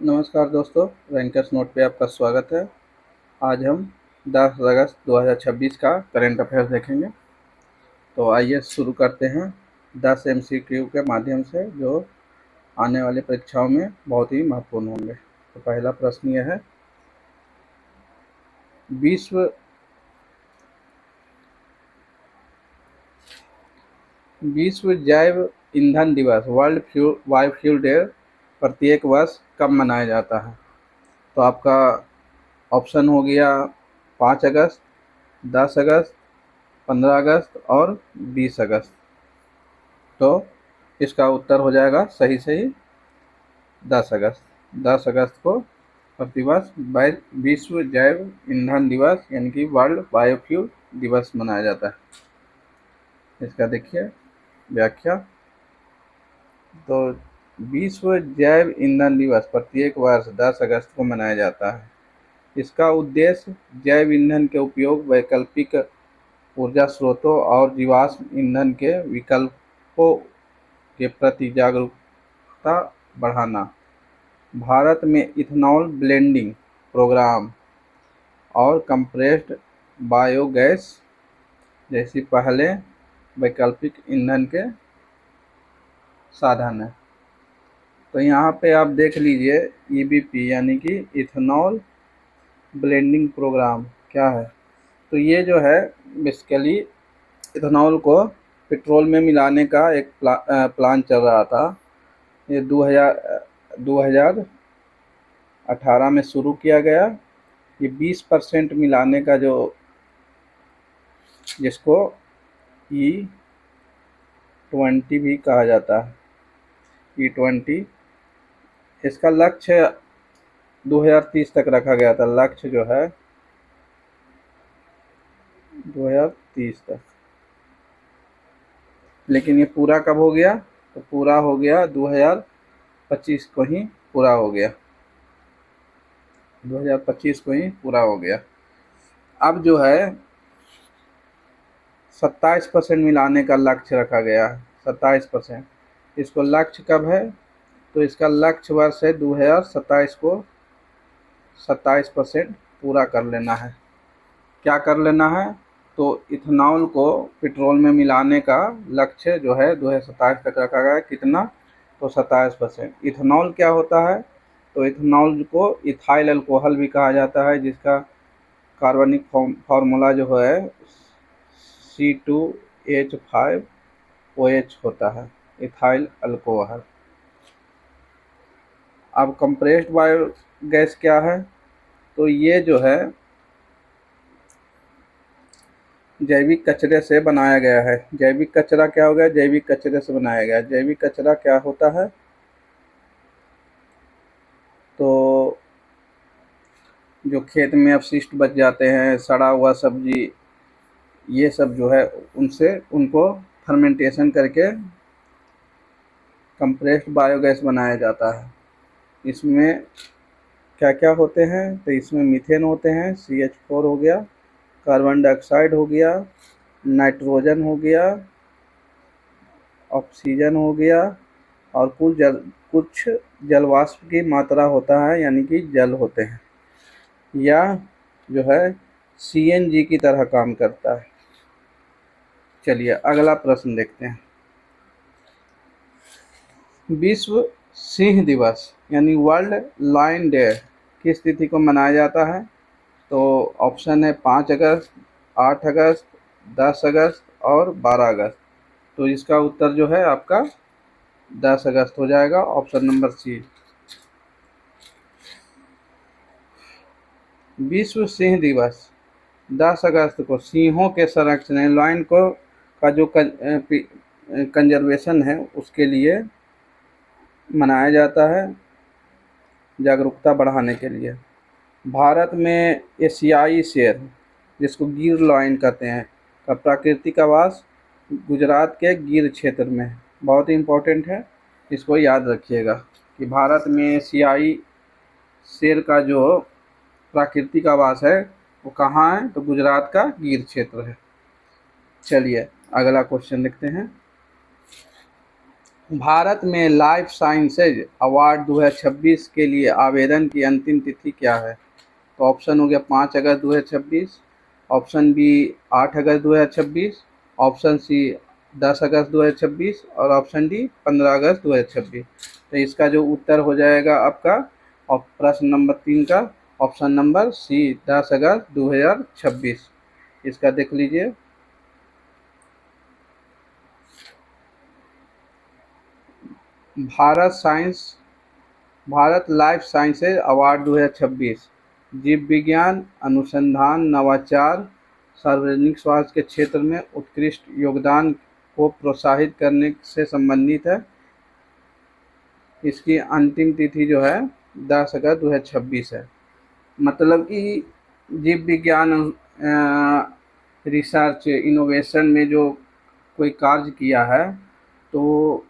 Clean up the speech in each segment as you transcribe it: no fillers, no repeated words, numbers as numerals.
नमस्कार दोस्तों, rankers note पे आपका स्वागत है। आज हम 10 अगस्त 2026 का करंट अफेयर्स देखेंगे। तो आइए शुरू करते हैं 10 एमसीक्यू के माध्यम से, जो आने वाली परीक्षाओं में बहुत ही महत्वपूर्ण होंगे। तो पहला प्रश्न यह है, विश्व जैव ईंधन दिवस वर्ल्ड बायोफ्यूल डे प्रत्येक वर्ष कब मनाया जाता है? तो आपका ऑप्शन हो गया 5 अगस्त, 10 अगस्त, 15 अगस्त और 20 अगस्त। तो इसका उत्तर हो जाएगा सही 10 अगस्त। 10 अगस्त को प्रतिवर्ष विश्व जैव ईंधन दिवस यानी कि वर्ल्ड बायोफ्यूल दिवस मनाया जाता है। इसका देखिए व्याख्या। तो विश्व जैव ईंधन दिवस प्रत्येक वर्ष 10 अगस्त को मनाया जाता है। इसका उद्देश्य जैव ईंधन के उपयोग, वैकल्पिक ऊर्जा स्रोतों और जीवाश्म ईंधन के विकल्पों के प्रति जागरूकता बढ़ाना, भारत में इथेनॉल ब्लेंडिंग प्रोग्राम और कंप्रेस्ड बायोगैस जैसी पहले वैकल्पिक ईंधन के साधन है। तो यहाँ पे आप देख लीजिए ईबीपी यानी कि इथेनॉल ब्लेंडिंग प्रोग्राम क्या है। तो ये जो है बेसिकली इथेनॉल को पेट्रोल में मिलाने का एक प्लान चल रहा था। ये 2018 में शुरू किया गया। ये 20% मिलाने का जो, जिसको E20 भी कहा जाता है, E20, इसका लक्ष्य 2030 तक रखा गया था। लक्ष्य जो है 2030 तक, लेकिन ये पूरा कब हो गया? तो पूरा हो गया 2025 को ही पूरा हो गया। 2025 को ही पूरा हो गया। अब जो है 27% मिलाने का लक्ष्य रखा गया है। 27%। इसको लक्ष्य कब है? तो इसका लक्ष्य वर्ष है 2027 को 27% पूरा कर लेना है। क्या कर लेना है? तो इथेनॉल को पेट्रोल में मिलाने का लक्ष्य जो है 2027 तक रखा गया है। कितना? तो 27%। इथेनॉल क्या होता है? तो इथेनॉल को इथाइल अल्कोहल भी कहा जाता है, जिसका कार्बनिक फार्मूला जो है C2H5OH होता है, इथाइल अल्कोहल। अब कंप्रेस्ड बायोगैस क्या है? तो ये जो है जैविक कचरे से बनाया गया है। जैविक कचरा क्या हो गया? जैविक कचरे से बनाया गया। जैविक कचरा क्या होता है? तो जो खेत में अपशिष्ट बच जाते हैं, सड़ा हुआ सब्जी, ये सब जो है उनसे उनको फर्मेंटेशन करके कंप्रेस्ड बायोगैस बनाया जाता है। इसमें क्या क्या होते हैं? तो इसमें मीथेन होते हैं, CH4 हो गया, कार्बन डाइऑक्साइड हो गया, नाइट्रोजन हो गया, ऑक्सीजन हो गया, और कुछ जलवाष्प की मात्रा होता है, यानी कि जल होते हैं, या जो है CNG की तरह काम करता है। चलिए अगला प्रश्न देखते हैं। विश्व सिंह दिवस यानी वर्ल्ड लायन डे किस तिथि को मनाया जाता है? तो ऑप्शन है 5 अगस्त, 8 अगस्त, 10 अगस्त और 12 अगस्त। तो इसका उत्तर जो है आपका 10 अगस्त हो जाएगा, ऑप्शन नंबर सी। विश्व सिंह दिवस 10 अगस्त को सिंहों के संरक्षण, लायन को का जो कंजर्वेशन है उसके लिए मनाया जाता है, जागरूकता बढ़ाने के लिए। भारत में एशियाई शेर, जिसको गिर लायन कहते हैं, का प्राकृतिक आवास गुजरात के गिर क्षेत्र में है। बहुत ही इम्पोर्टेंट है, इसको याद रखिएगा कि भारत में एशियाई शेर का जो प्राकृतिक आवास है वो कहाँ है? तो गुजरात का गिर क्षेत्र है। चलिए अगला क्वेश्चन देखते हैं। भारत में लाइफ साइंसेज अवार्ड 2026 के लिए आवेदन की अंतिम तिथि क्या है? तो ऑप्शन हो गया 5 अगस्त 2026, ऑप्शन बी 8 अगस्त 2026, ऑप्शन सी 10 अगस्त 2026 और ऑप्शन डी 15 अगस्त 2026। तो इसका जो उत्तर हो जाएगा आपका और प्रश्न नंबर 3 का ऑप्शन नंबर सी 10 अगस्त 2026। इसका देख लीजिए। Bharat science Bharat life sciences award 2026 जीव विज्ञान, अनुसंधान, नवाचार, सार्वजनिक स्वास्थ्य के क्षेत्र में उत्कृष्ट योगदान को प्रोत्साहित करने से संबंधित है। इसकी अंतिम तिथि जो है 10 अगस्त 2026 है। मतलब कि जीव विज्ञान रिसर्च इनोवेशन में जो कोई कार्य किया है तो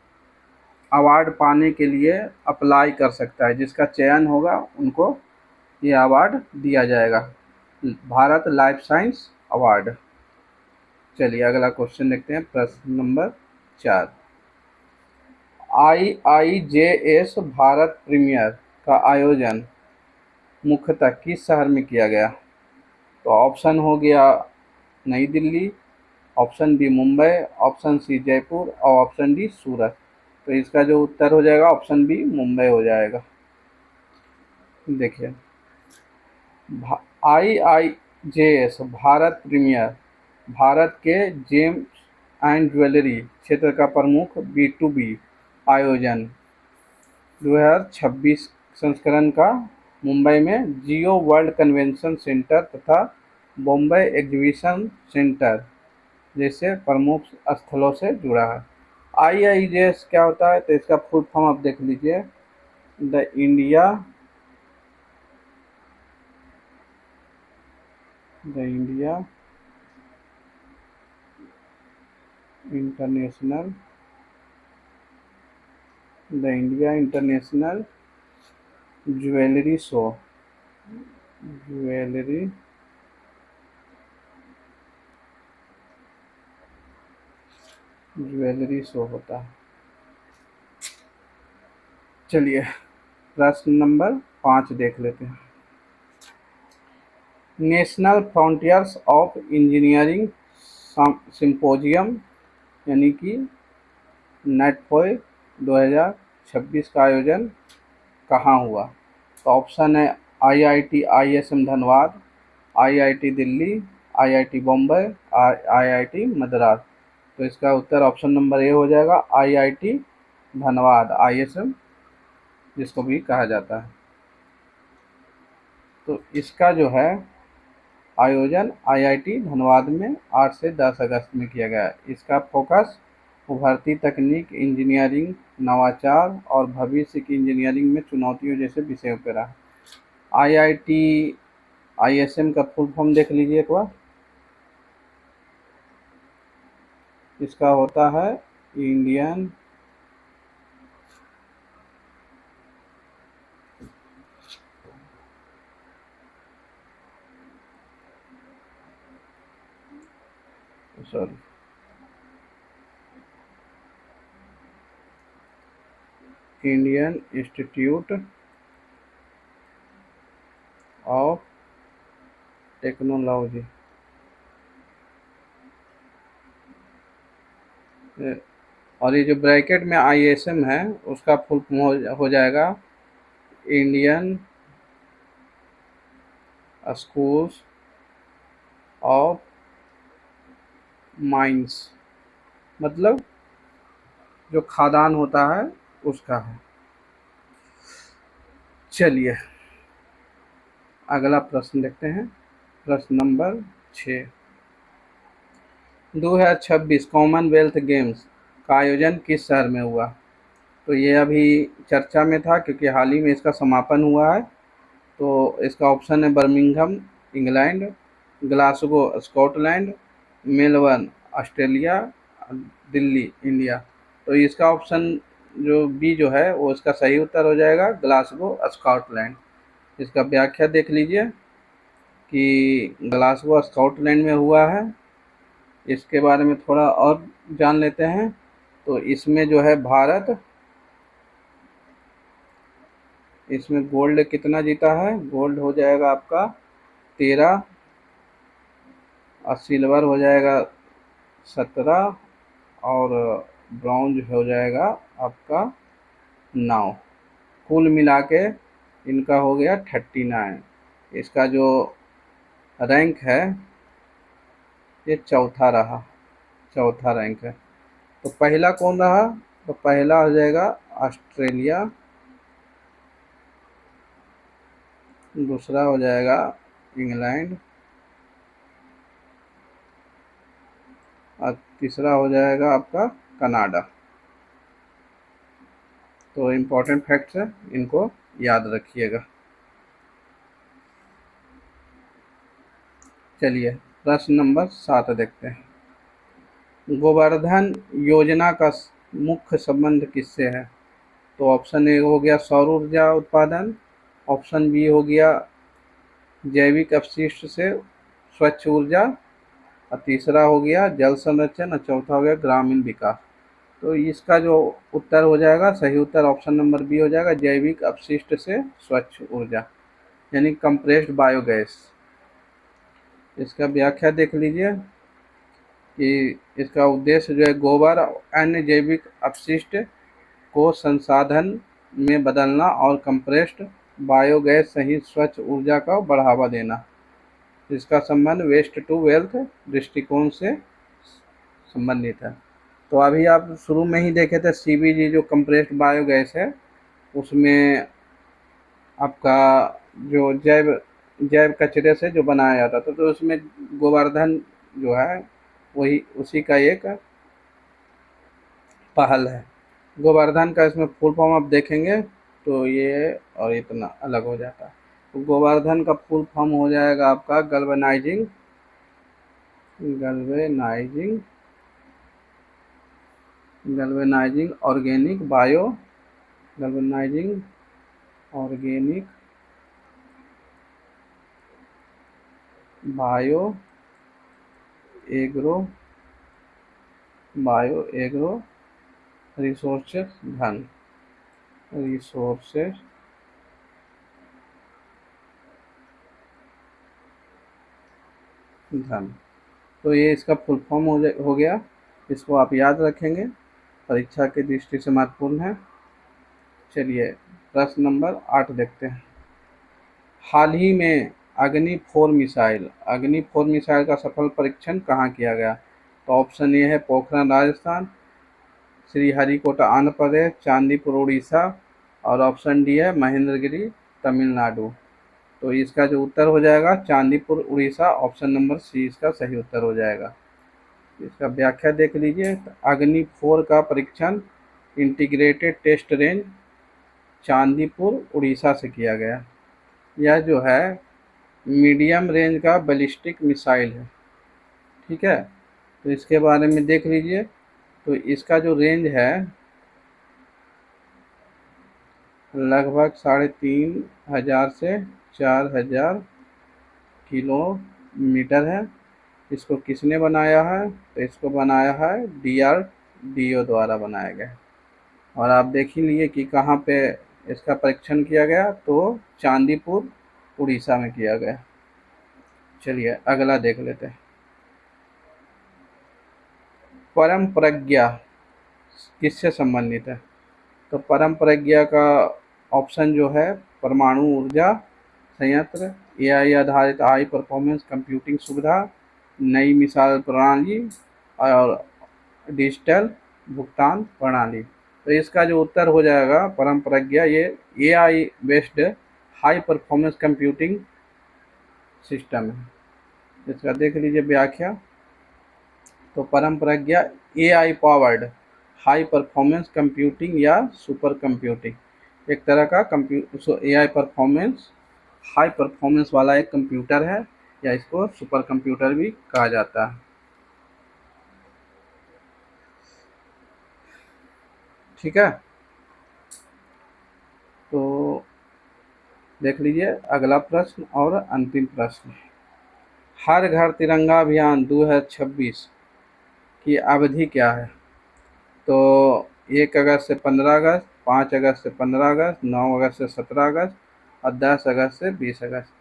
अवार्ड पाने के लिए अप्लाई कर सकता है। जिसका चयन होगा उनको ये अवार्ड दिया जाएगा, भारत लाइफ साइंस अवार्ड। चलिए अगला क्वेश्चन देखते हैं, प्रश्न नंबर 4। IIJS भारत प्रीमियर का आयोजन मुख्यतः किस शहर में किया गया? तो ऑप्शन हो गया New Delhi, option B Mumbai, option C Jaipur और ऑप्शन डी सूरत। तो इसका जो उत्तर हो जाएगा ऑप्शन बी मुंबई हो जाएगा। देखिए IIJS भारत प्रीमियर भारत के जेम्स एंड ज्वेलरी क्षेत्र का प्रमुख B2B आयोजन 2026 संस्करण का मुंबई में जियो वर्ल्ड कन्वेंशन सेंटर तथा बॉम्बे एग्जीबिशन सेंटर जैसे प्रमुख स्थलों से जुड़ा है। IIJS क्या होता है? तो इसका फुल फॉर्म आप देख लीजिए, the India international jewellery show होता है। चलिए प्रश्न नंबर 5 देख लेते हैं। National frontiers of engineering symposium यानी कि नेटफोय 2026 का आयोजन कहाँ हुआ? तो ऑप्शन है IIT ISM Dhanbad, IIT Delhi, IIT Bombay और IIT मद्रास। तो इसका उत्तर ऑप्शन नंबर ए हो जाएगा, IIT धनबाद ISM जिसको भी कहा जाता है। तो इसका जो है आयोजन IIT धनबाद में 8 से 10 अगस्त में किया गया है। इसका फोकस उभरती तकनीक, इंजीनियरिंग, नवाचार और भविष्य की इंजीनियरिंग में चुनौतियों जैसे विषयों पर रहा। IIT ISM का फुल फॉर्म देख लीजिए एक बार। इसका होता है इंडियन इंस्टीट्यूट ऑफ टेक्नोलॉजी। और ये जो ब्रैकेट में ISM है उसका फुल फॉर्म हो जाएगा इंडियन स्कूल्स ऑफ माइंस, मतलब जो खादान होता है उसका है। चलिए अगला प्रश्न देखते हैं, प्रश्न नंबर 6। 2026 कॉमनवेल्थ गेम्स का आयोजन किस शहर में हुआ? तो ये अभी चर्चा में था क्योंकि हाल ही में इसका समापन हुआ है। तो इसका ऑप्शन है Birmingham England, Glasgow Scotland, Melbourne Australia, Delhi India. तो इसका ऑप्शन जो बी जो है वो इसका सही उत्तर हो जाएगा, ग्लासगो स्कॉटलैंड। इसका व्याख्या देख लीजिए कि ग्लासगो स्कॉटलैंड में हुआ है। इसके बारे में थोड़ा और जान लेते हैं तो इसमें जो है भारत, इसमें गोल्ड कितना जीता है, गोल्ड हो जाएगा आपका 13, और सिल्वर हो जाएगा 17, और ब्रॉन्ज हो जाएगा आपका 9। कुल मिला के इनका हो गया 39। इसका जो रैंक है ये चौथा रहा, चौथा रैंक है। तो पहला कौन रहा, तो पहला हो जाएगा ऑस्ट्रेलिया, दूसरा हो जाएगा इंग्लैंड, और तीसरा हो जाएगा आपका कनाडा। तो इम्पोर्टेंट फैक्ट्स है, इनको याद रखिएगा। चलिए प्रश्न नंबर 7 देखते हैं। गोवर्धन योजना का मुख्य संबंध किससे है? तो ऑप्शन ए हो गया सौर ऊर्जा उत्पादन, ऑप्शन बी हो गया जैविक अपशिष्ट से स्वच्छ ऊर्जा, और तीसरा हो गया जल संरक्षण, और चौथा हो गया ग्रामीण विकास। तो इसका जो उत्तर हो जाएगा, सही उत्तर ऑप्शन नंबर बी हो जाएगा, जैविक अपशिष्ट से स्वच्छ ऊर्जा, यानी कंप्रेस्ड बायोगैस। इसका व्याख्या देख लीजिए कि इसका उद्देश्य जो है गोबर और अन्य जैविक अपशिष्ट को संसाधन में बदलना और कंप्रेस्ड बायोगैस सहित स्वच्छ ऊर्जा का बढ़ावा देना। इसका संबंध वेस्ट टू वेल्थ दृष्टिकोण से संबंधित है। तो अभी आप शुरू में ही देखे थे सीबीजी जो कंप्रेस्ड बायोगैस है, उसमें आपका जो जैव जैव कचरे से जो बनाया जाता था, तो उसमें गोवर्धन जो है वही उसी का एक पहल है। गोवर्धन का इसमें फुल फॉर्म आप देखेंगे तो ये और इतना अलग हो जाता है। तो गोवर्धन का फुल फॉर्म हो जाएगा आपका galvanizing galvanizing galvanizing organic bio galvanizing organic bio agro resources धन रिसोर्सेस धन। तो ये इसका फुल फॉर्म हो गया, इसको आप याद रखेंगे, परीक्षा की दृष्टि से महत्वपूर्ण है। चलिए प्रश्न नंबर 8 देखते हैं। हाल ही में अग्नि 4 मिसाइल का सफल परीक्षण कहाँ किया गया? तो ऑप्शन ए है पोखरण राजस्थान, श्रीहरिकोटा आंध्र प्रदेश, चांदीपुर उड़ीसा, और ऑप्शन डी है महेंद्रगिरी तमिलनाडु। तो इसका जो उत्तर हो जाएगा Chandipur Orissa, option number C इसका सही उत्तर हो जाएगा। इसका व्याख्या देख लीजिए। अग्नि 4 का परीक्षण integrated test range Chandipur Orissa से किया गया। यह जो है मीडियम रेंज का बैलिस्टिक मिसाइल है, ठीक है। तो इसके बारे में देख लीजिए। तो इसका जो रेंज है लगभग 3,500 से 4,000 किलोमीटर है। इसको किसने बनाया है? तो इसको बनाया है DRDO द्वारा बनाया गया है। और आप देख ही लिए कि कहाँ पे इसका परीक्षण किया गया, तो चांदीपुर उड़ीसा में किया गया। चलिए अगला देख लेते हैं। परम प्रज्ञा किससे संबंधित है? तो परम प्रज्ञा का ऑप्शन जो है परमाणु ऊर्जा संयंत्र, AI आधारित हाई परफॉर्मेंस कंप्यूटिंग सुविधा, नई मिसाइल प्रणाली, और डिजिटल भुगतान प्रणाली। तो इसका जो उत्तर हो जाएगा परम प्रज्ञा, ये AI based high performance computing system है। इसका देख लीजिए व्याख्या। तो परम प्रज्ञा AI powered high performance computing या सुपर कंप्यूटिंग, एक तरह का AI परफॉर्मेंस हाई परफॉर्मेंस वाला एक कंप्यूटर है, या इसको सुपर कंप्यूटर भी कहा जाता है, ठीक है। तो देख लीजिए अगला प्रश्न और अंतिम प्रश्न। हर घर तिरंगा अभियान 2026 की अवधि क्या है? तो 1 अगस्त से 15 अगस्त, 5 अगस्त से 15 अगस्त, 9 अगस्त से 17 अगस्त और 10 अगस्त से 20 अगस्त।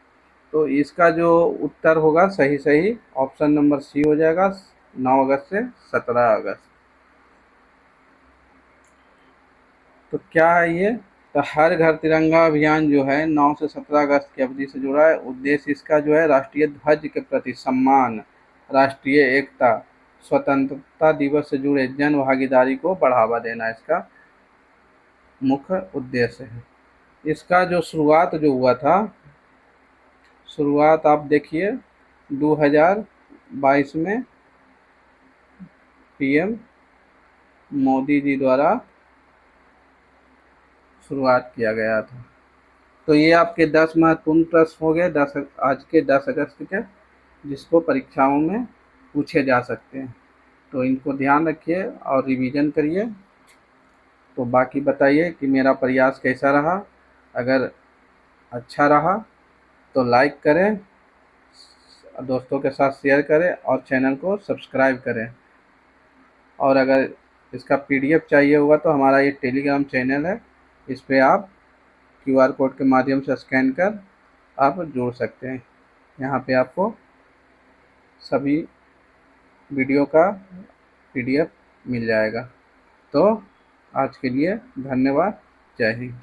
तो इसका जो उत्तर होगा सही सही ऑप्शन नंबर सी हो जाएगा, 9 अगस्त से 17 अगस्त। तो क्या है ये? तो हर घर तिरंगा अभियान जो है 9 से 17 अगस्त की अवधि से जुड़ा है। उद्देश्य इसका जो है राष्ट्रीय ध्वज के प्रति सम्मान, राष्ट्रीय एकता, स्वतंत्रता दिवस से जुड़े जन भागीदारी को बढ़ावा देना इसका मुख्य उद्देश्य है। इसका जो शुरुआत जो हुआ था, शुरुआत आप देखिए 2022 में पीएम मोदी जी द्वारा शुरुआत किया गया था। तो ये आपके 10 महत्वपूर्ण प्रश्न हो गए 10 आज के 10 अगस्त के, जिसको परीक्षाओं में पूछे जा सकते हैं। तो इनको ध्यान रखिए और रिवीजन करिए। तो बाकी बताइए कि मेरा प्रयास कैसा रहा। अगर अच्छा रहा तो लाइक करें, दोस्तों के साथ शेयर करें और चैनल को सब्सक्राइब करें। और अगर इसका पीडीएफ चाहिए होगा तो हमारा ये टेलीग्राम चैनल है, इस पे आप क्यूआर कोड के माध्यम से स्कैन कर आप जोड़ सकते हैं। यहाँ पे आपको सभी वीडियो का पीडीएफ मिल जाएगा। तो आज के लिए धन्यवाद। जय हिंद।